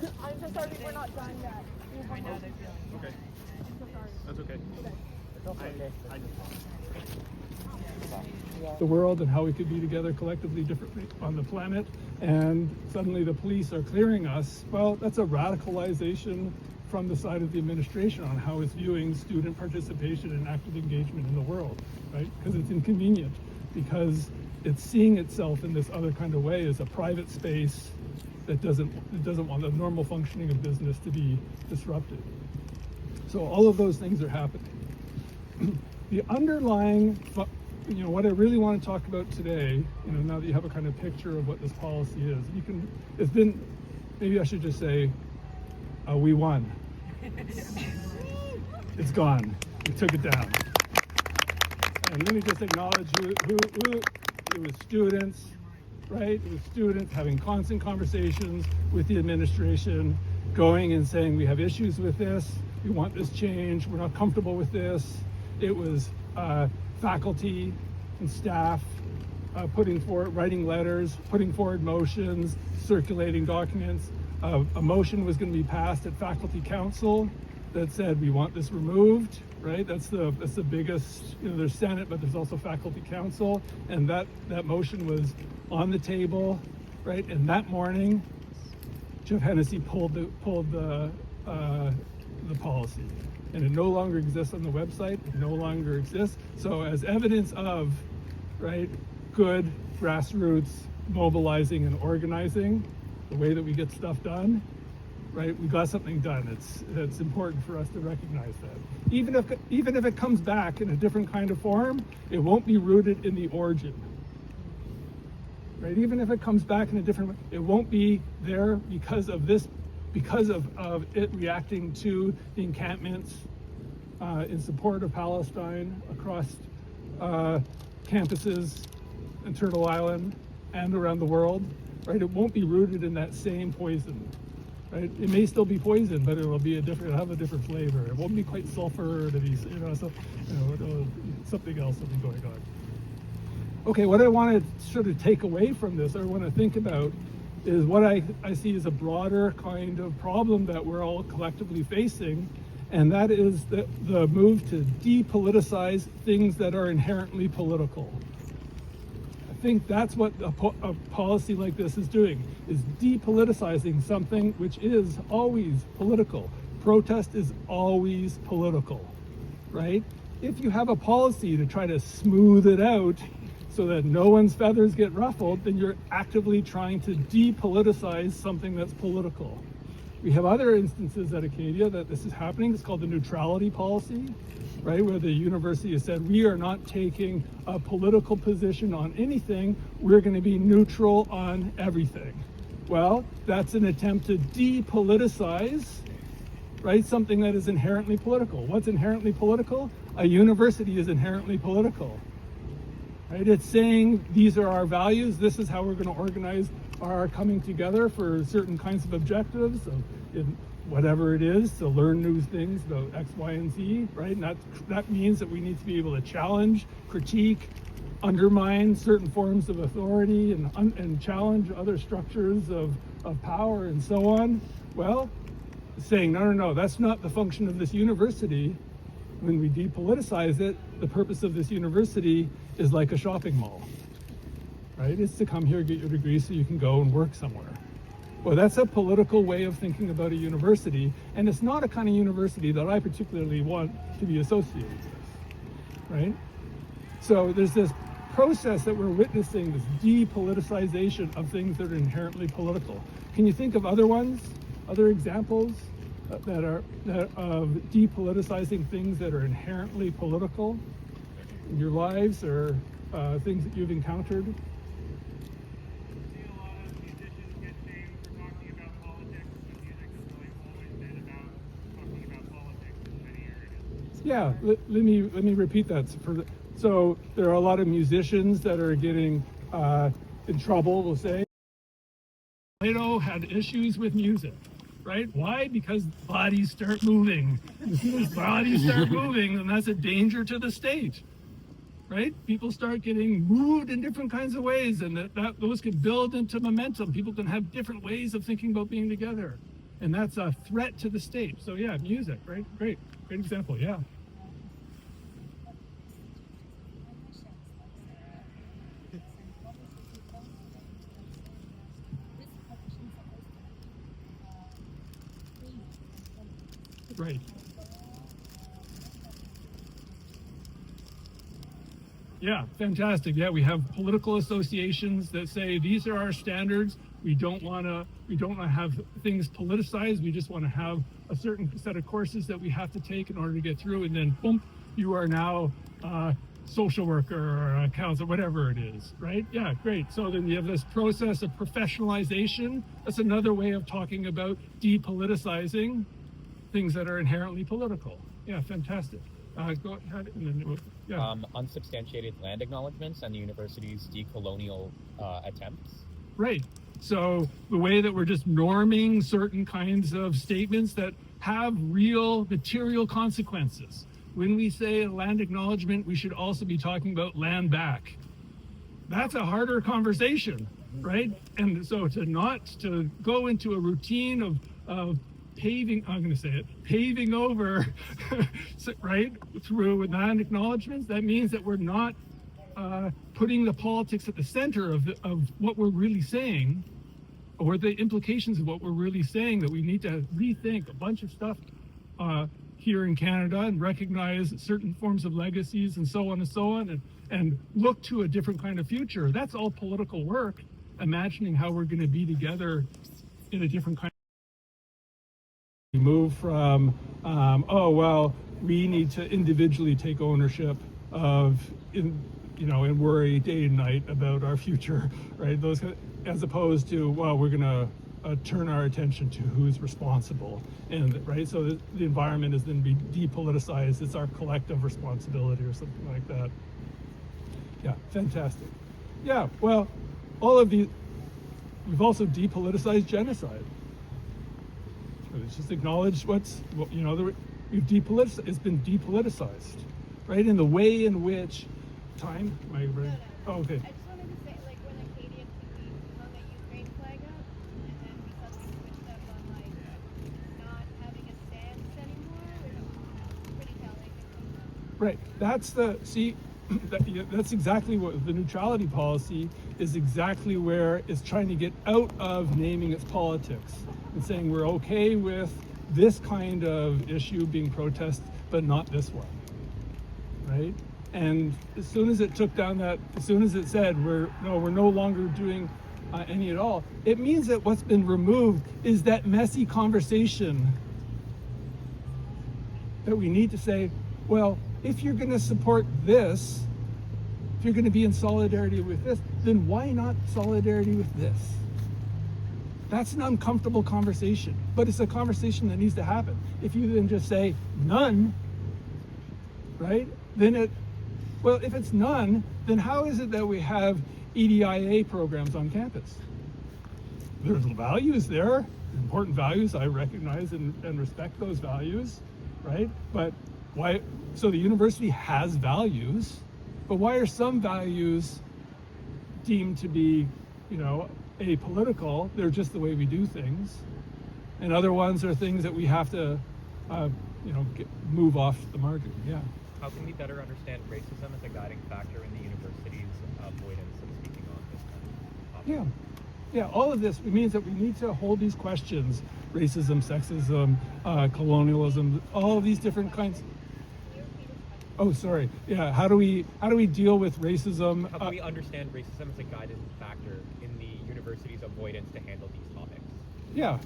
I'm so sorry we're not done yet. Okay. That's okay. The world and how we could be together collectively differently on the planet, and suddenly the police are clearing us. Well, that's a radicalization from the side of the administration on how it's viewing student participation and active engagement in the world, right? Because it's inconvenient, because it's seeing itself in this other kind of way as a private space that doesn't want the normal functioning of business to be disrupted. So all of those things are happening. The underlying, what I really want to talk about today, now that you have a kind of picture of what this policy is, maybe I should just say, we won. It's gone. We took it down. And let me just acknowledge who it was students, right? It was students having constant conversations with the administration, going and saying, we have issues with this, we want this change, we're not comfortable with this. It was faculty and staff writing letters, putting forward motions, circulating documents. A motion was going to be passed at faculty council that said we want this removed, right? That's the biggest, there's Senate, but there's also faculty council, and that motion was on the table, right? And that morning, Jeff Hennessy pulled the policy, and it no longer exists on the website. It no longer exists. So as evidence of, right, good grassroots mobilizing and organizing, the way that we get stuff done, right? We got something done. It's important for us to recognize that. Even if it comes back in a different kind of form, it won't be rooted in the origin. Right? Even if it comes back in a different way, it won't be there because of it reacting to the encampments in support of Palestine across campuses in Turtle Island and around the world. Right? It won't be rooted in that same poison. Right? It may still be poison, but it'll have a different flavor. It won't be quite sulfur. It'll be, something else will be going on. Okay, what I want to sort of take away from this, or want to think about, is what I see as a broader kind of problem that we're all collectively facing, and that is the move to depoliticize things that are inherently political. I think that's what a policy like this is doing, is depoliticizing something which is always political. Protest is always political, right? If you have a policy to try to smooth it out so that no one's feathers get ruffled, then you're actively trying to depoliticize something that's political. We have other instances at Acadia that this is happening. It's called the neutrality policy, right? Where the university has said, we are not taking a political position on anything. We're going to be neutral on everything. Well, that's an attempt to depoliticize, right? Something that is inherently political. What's inherently political? A university is inherently political. Right? It's saying these are our values, this is how we're going to organize our coming together for certain kinds of objectives, whatever it is, to learn new things about X, Y, and Z, right? And that means that we need to be able to challenge, critique, undermine certain forms of authority and challenge other structures of power and so on. Well, saying, no, that's not the function of this university. When we depoliticize it, the purpose of this university is like a shopping mall, right? It's to come here, get your degree so you can go and work somewhere. Well, that's a political way of thinking about a university, and it's not a kind of university that I particularly want to be associated with, right? So there's this process that we're witnessing, this depoliticization of things that are inherently political. Can you think of other ones, other examples that are of depoliticizing things that are inherently political in your lives, or things that you've encountered? See a lot of musicians get shamed for talking about politics, but music has really always been about talking about politics in many areas. Yeah, let me repeat that. So there are a lot of musicians that are getting in trouble, we'll say. Plato had issues with music. Right? Why? Because bodies start moving. As soon as bodies start moving, then that's a danger to the state. Right? People start getting moved in different kinds of ways, and those can build into momentum. People can have different ways of thinking about being together. And that's a threat to the state. So yeah, music, right? Great example, yeah. Right. Yeah, fantastic. Yeah, we have political associations that say these are our standards. We don't want to have things politicized. We just want to have a certain set of courses that we have to take in order to get through. And then, boom, you are now a social worker or a counselor, whatever it is, right? Yeah, great. So then you have this process of professionalization. That's another way of talking about depoliticizing things that are inherently political. Yeah, fantastic. Go ahead. And then, yeah. Unsubstantiated land acknowledgements and the university's decolonial attempts. Right. So the way that we're just norming certain kinds of statements that have real material consequences. When we say a land acknowledgement, we should also be talking about land back. That's a harder conversation, right? And so to go into a routine of paving, I'm going to say it, paving over, right, through land acknowledgements, that means that we're not putting the politics at the center of what we're really saying, or the implications of what we're really saying, that we need to rethink a bunch of stuff here in Canada and recognize certain forms of legacies and so on, and look to a different kind of future. That's all political work, imagining how we're going to be together in a different kind. We move from, we need to individually take ownership of, and worry day and night about our future, right? Those, as opposed to, we're going to turn our attention to who's responsible, and right. So the environment is then be depoliticized. It's our collective responsibility, or something like that. Yeah, fantastic. Yeah, well, all of these. We've also depoliticized genocide. Let's just acknowledge we've depoliticized. It's been depoliticized, right? In the way in which time. Oh, okay. I just wanted to say, like when Acadia hung a Ukraine flag up, and then we suddenly switched up on like not having a stance anymore, which is pretty telling. Right. That's exactly what the neutrality policy is. Exactly where it's trying to get out of naming its politics and saying we're okay with this kind of issue being protested, but not this one, right? And as soon as it took down as soon as it said we're no longer doing any at all, it means that what's been removed is that messy conversation that we need to say, well, if you're going to support this, if you're going to be in solidarity with this, then why not solidarity with this? That's an uncomfortable conversation, but it's a conversation that needs to happen. If you then just say none, right, then if it's none, then how is it that we have EDIA programs on campus? There's values there, important values. I recognize and respect those values, right? But why? So the university has values, but why are some values deemed to be, apolitical? They're just the way we do things, and other ones are things that we have to, move off the margin. Yeah. How can we better understand racism as a guiding factor in the university's avoidance of speaking on this kind of topic? Yeah, all of this means that we need to hold these questions: racism, sexism, colonialism, all of these different kinds. Oh, sorry. Yeah, how do we deal with racism? How can we understand racism as a guiding factor in the university's avoidance to handle these topics? Yeah,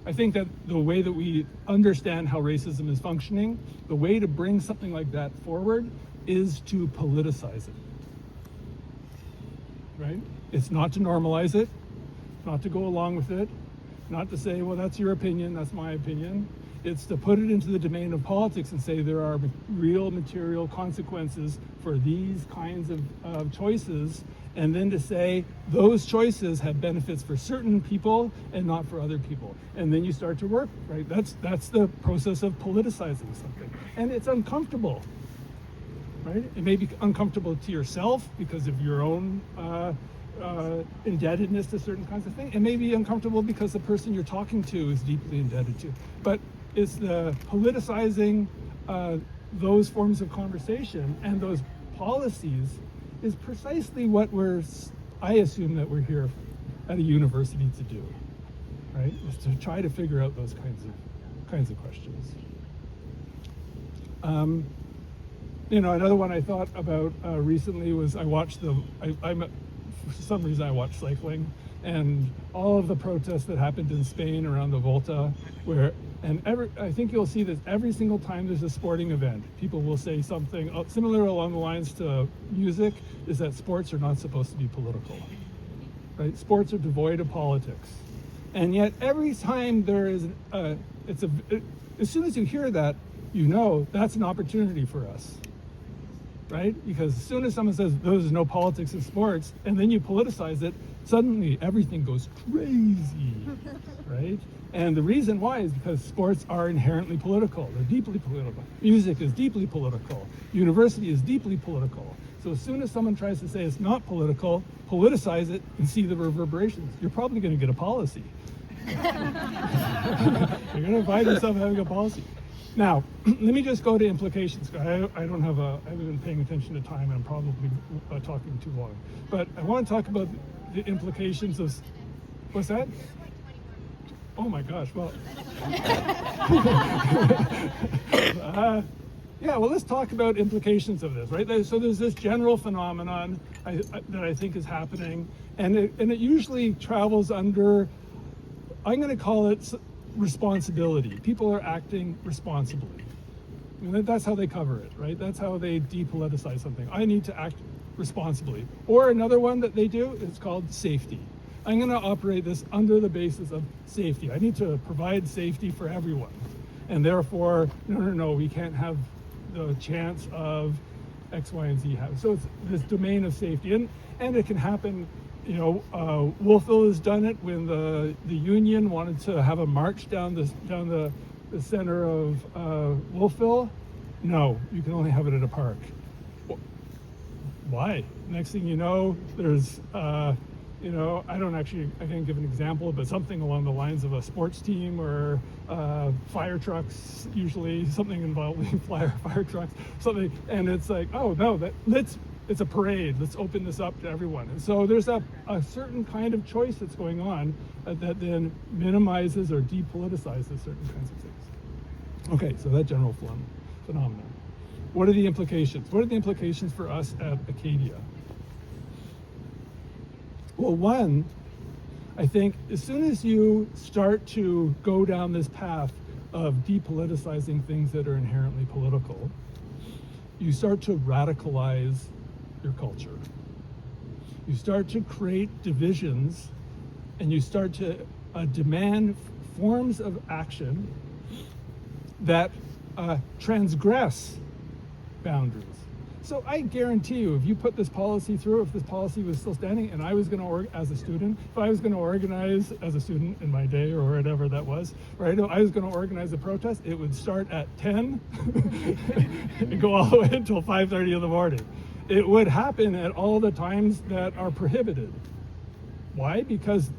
I think that the way that we understand how racism is functioning, the way to bring something like that forward is to politicize it, right? It's not to normalize it, not to go along with it, not to say, well, that's your opinion, that's my opinion. It's to put it into the domain of politics and say there are real material consequences for these kinds of choices, and then to say those choices have benefits for certain people and not for other people. And then you start to work, right? That's the process of politicizing something. And it's uncomfortable, right? It may be uncomfortable to yourself because of your own indebtedness to certain kinds of things. It may be uncomfortable because the person you're talking to is deeply indebted to. But it's the politicizing those forms of conversation and those policies is precisely what I assume that we're here at a university to do, right? Is to try to figure out those kinds of questions. Another one I thought about recently was I watched for some reason I watched cycling, and all of the protests that happened in Spain around the Volta, I think you'll see that every single time there's a sporting event, people will say something similar along the lines to music, is that sports are not supposed to be political, right? Sports are devoid of politics. And yet every time there is, as soon as you hear that, that's an opportunity for us, right? Because as soon as someone says there's no politics in sports, and then you politicize it, suddenly everything goes crazy, right? And the reason why is because sports are inherently political. They're deeply political. Music is deeply political. University is deeply political. So as soon as someone tries to say it's not political, politicize it and see the reverberations. You're probably going to get a policy. You're going to find yourself having a policy. Now, let me just go to implications. I haven't been paying attention to time, and I'm probably talking too long. But I want to talk about the implications of, what's that? Oh my gosh, well. Let's talk about implications of this, right? So there's this general phenomenon that I think is happening, and it usually travels under, I'm going to call it responsibility. People are acting responsibly. That's how they cover it, right? That's how they depoliticize something. I need to act responsibly. Or another one that they do is called safety. I'm going to operate this under the basis of safety. I need to provide safety for everyone. And therefore, no, we can't have the chance of X, Y, and Z happen. So it's this domain of safety. And it can happen. Wolfville has done it when the union wanted to have a march down the center of Wolfville. No, you can only have it at a park. Why? Next thing you know, there's I can't give an example, but something along the lines of a sports team or fire trucks, usually something involving fire trucks, something, and it's like, oh no, it's a parade. Let's open this up to everyone. And so there's a certain kind of choice that's going on that then minimizes or depoliticizes certain kinds of things. Okay, so that general phenomenon. What are the implications? What are the implications for us at Acadia? Well, one, I think as soon as you start to go down this path of depoliticizing things that are inherently political, you start to radicalize your culture. You start to create divisions, and you start to demand forms of action that transgress boundaries. So I guarantee you, if you put this policy through, if this policy was still standing, and I was going to, as a student, if I was going to organize as a student in my day or whatever that was, right? I was going to organize a protest. It would start at 10 and go all the way until 5:30 in the morning. It would happen at all the times that are prohibited. Why? Because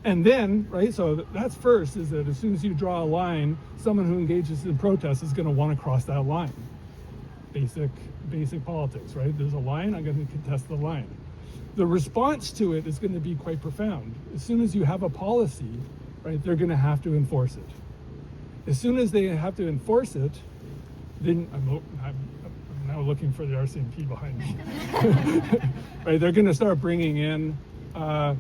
and then, right, so that's first, is that as soon as you draw a line, someone who engages in protest is going to want to cross that line. Basic politics, right? There's a line, I'm going to contest the line. The response to it is going to be quite profound. As soon as you have a policy, right, they're going to have to enforce it. As soon as they have to enforce it, then I'm now looking for the RCMP behind me. Right, they're going to start bringing in the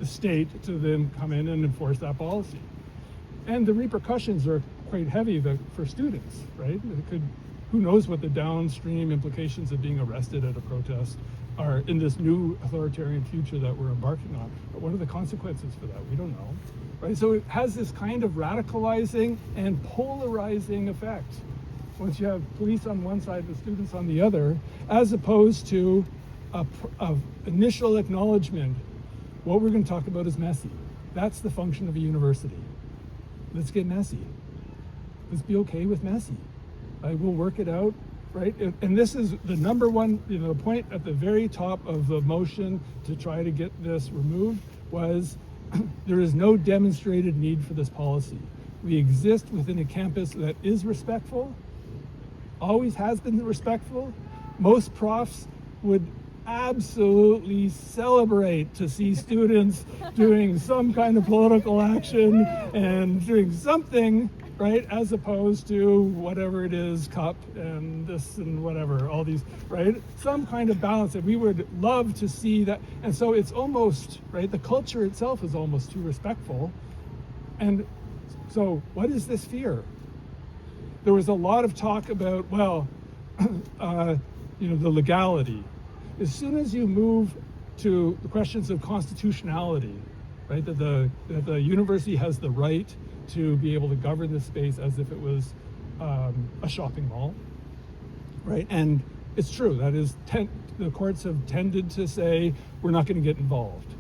state to then come in and enforce that policy. And the repercussions are quite heavy for students, right? Who knows what the downstream implications of being arrested at a protest are in this new authoritarian future that we're embarking on. But what are the consequences for that? We don't know, right? So it has this kind of radicalizing and polarizing effect. Once you have police on one side and students on the other, as opposed to a initial acknowledgement, what we're going to talk about is messy. That's the function of a university. Let's get messy. Let's be okay with messy. We'll work it out. right? And this is the number one, the point at the very top of the motion to try to get this removed was there is no demonstrated need for this policy. We exist within a campus that is respectful, always has been respectful. Most profs would absolutely celebrate to see students doing some kind of political action and doing something, right, as opposed to whatever it is, cup and this and whatever, all these, right, some kind of balance that we would love to see that. And so it's almost, right, the culture itself is almost too respectful. And so what is this fear? There was a lot of talk about, well, the legality. As soon as you move to the questions of constitutionality, right, that the university has the right to be able to govern this space as if it was a shopping mall, right? And it's true, that is, the courts have tended to say, we're not going to get involved,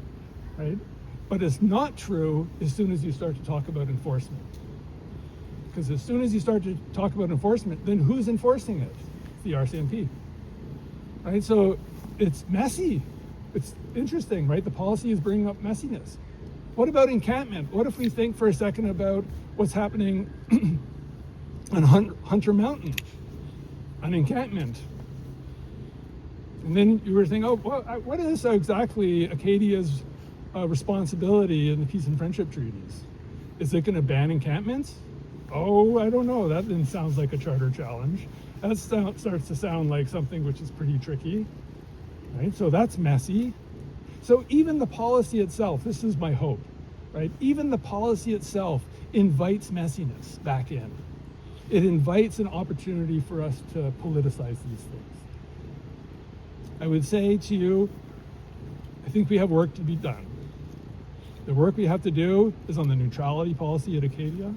right? But it's not true as soon as you start to talk about enforcement. Because as soon as you start to talk about enforcement, then who's enforcing it? It's the RCMP, right? So it's messy. It's interesting, right? The policy is bringing up messiness. What about encampment? What if we think for a second about what's happening on Hunter Mountain, an encampment? And then you were thinking, oh, well, what is exactly Acadia's responsibility in the peace and friendship treaties? Is it going to ban encampments? Oh, I don't know. That then sounds like a charter challenge. That starts to sound like something which is pretty tricky, right? So that's messy. So even the policy itself, this is my hope, right? Even the policy itself invites messiness back in. It invites an opportunity for us to politicize these things. I would say to you, I think we have work to be done. The work we have to do is on the neutrality policy at Acadia.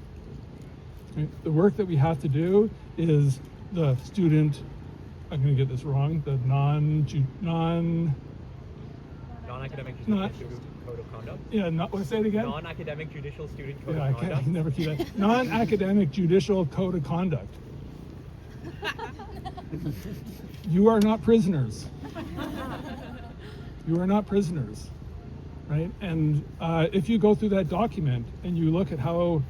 The work that we have to do is the student, I'm going to get this wrong, the non-academic judicial student code of conduct. Yeah, let's say it again. Non-academic judicial student code Yeah, of conduct. I can never keep that. Non-academic judicial code of conduct. You are not prisoners. You are not prisoners, right? And if you go through that document and you look at how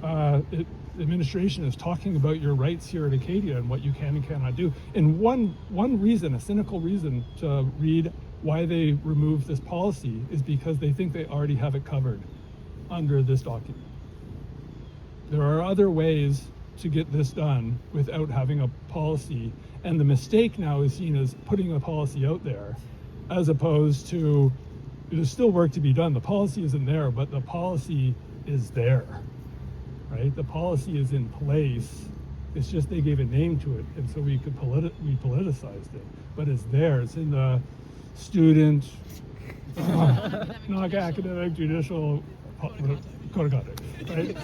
the administration is talking about your rights here at Acadia and what you can and cannot do, and one reason, a cynical reason to read why they removed this policy is because they think they already have it covered under this document. There are other ways to get this done without having a policy, and the mistake now is seen as putting a policy out there as opposed to, there's still work to be done. The policy isn't there, but the policy is there, right? The policy is in place. It's just they gave a name to it, and so we politicized it. But it's there. It's in the student, non-academic judicial code of conduct, right?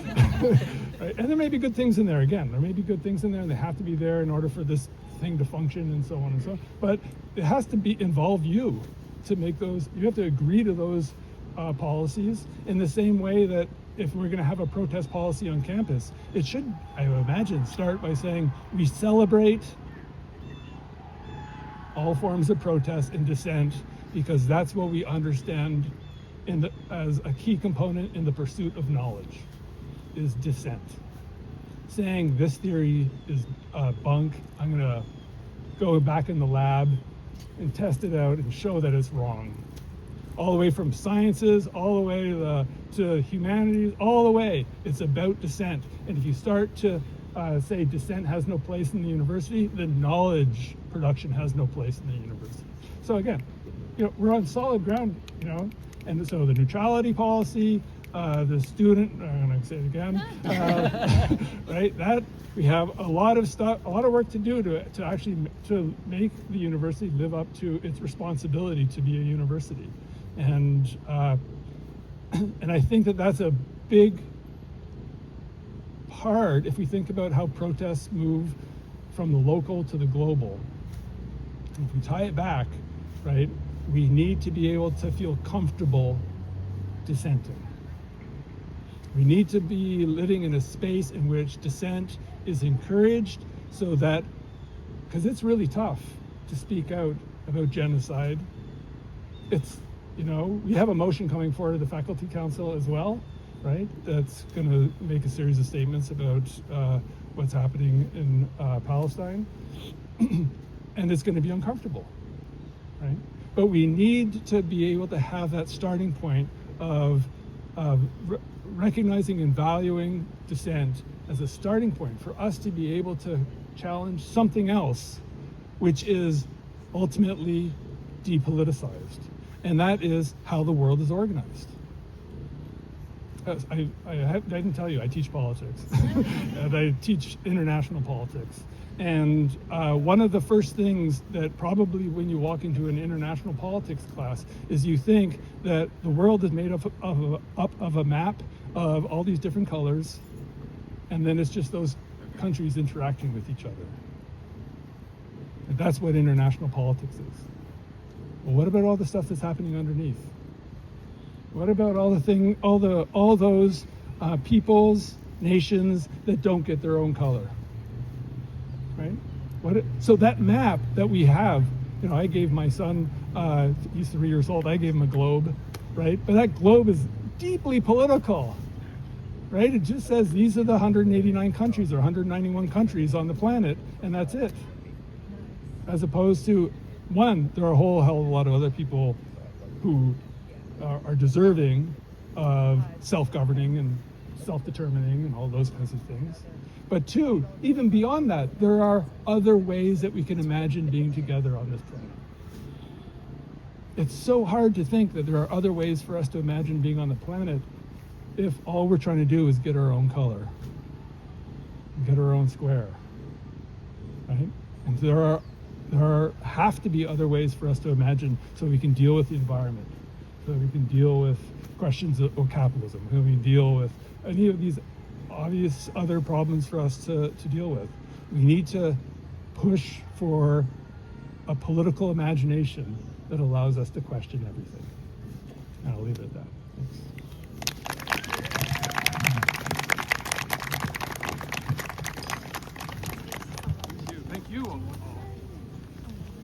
Right? And there may be good things in there. Again, there may be good things in there, and they have to be there in order for this thing to function, and so on and so on. But it has to involve you to make those. You have to agree to those policies in the same way that if we're going to have a protest policy on campus, it should, I would imagine, start by saying we celebrate all forms of protest and dissent because that's what we understand as a key component in the pursuit of knowledge, is dissent. Saying this theory is bunk, I'm going to go back in the lab and test it out and show that it's wrong. All the way from sciences, all the way to humanities, all the way, it's about dissent. And if you start to say dissent has no place in the university, then knowledge production has no place in the university. So again, we're on solid ground, and so the neutrality policy, the student, I'm going to say it again, right? That we have a lot of stuff, a lot of work to do to actually to make the university live up to its responsibility to be a university, and I think that that's a big part if we think about how protests move from the local to the global. If we tie it back, right, we need to be able to feel comfortable dissenting. We need to be living in a space in which dissent is encouraged so that because it's really tough to speak out about genocide. It's, we have a motion coming forward to the Faculty Council as well, right? That's going to make a series of statements about what's happening in Palestine. And it's going to be uncomfortable, right? But we need to be able to have that starting point of recognizing and valuing dissent as a starting point for us to be able to challenge something else, which is ultimately depoliticized. And that is how the world is organized. I didn't tell you, I teach politics. And I teach international politics. And one of the first things that probably when you walk into an international politics class is you think that the world is made up of a map of all these different colors, and then it's just those countries interacting with each other. And that's what international politics is. Well, what about all the stuff that's happening underneath? What about all those peoples, nations that don't get their own color? Right? So that map that we have, I gave my son, he's 3 years old, I gave him a globe, right? But that globe is deeply political, right? It just says these are the 189 countries or 191 countries on the planet, and that's it. As opposed to, one, there are a whole hell of a lot of other people who are deserving of self-governing and self-determining and all those kinds of things. But two, even beyond that, there are other ways that we can imagine being together on this planet. It's so hard to think that there are other ways for us to imagine being on the planet if all we're trying to do is get our own color, get our own square, right? And there have to be other ways for us to imagine so we can deal with the environment, so we can deal with questions of capitalism, so we can deal with any of these obvious other problems for us to deal with. We need to push for a political imagination that allows us to question everything.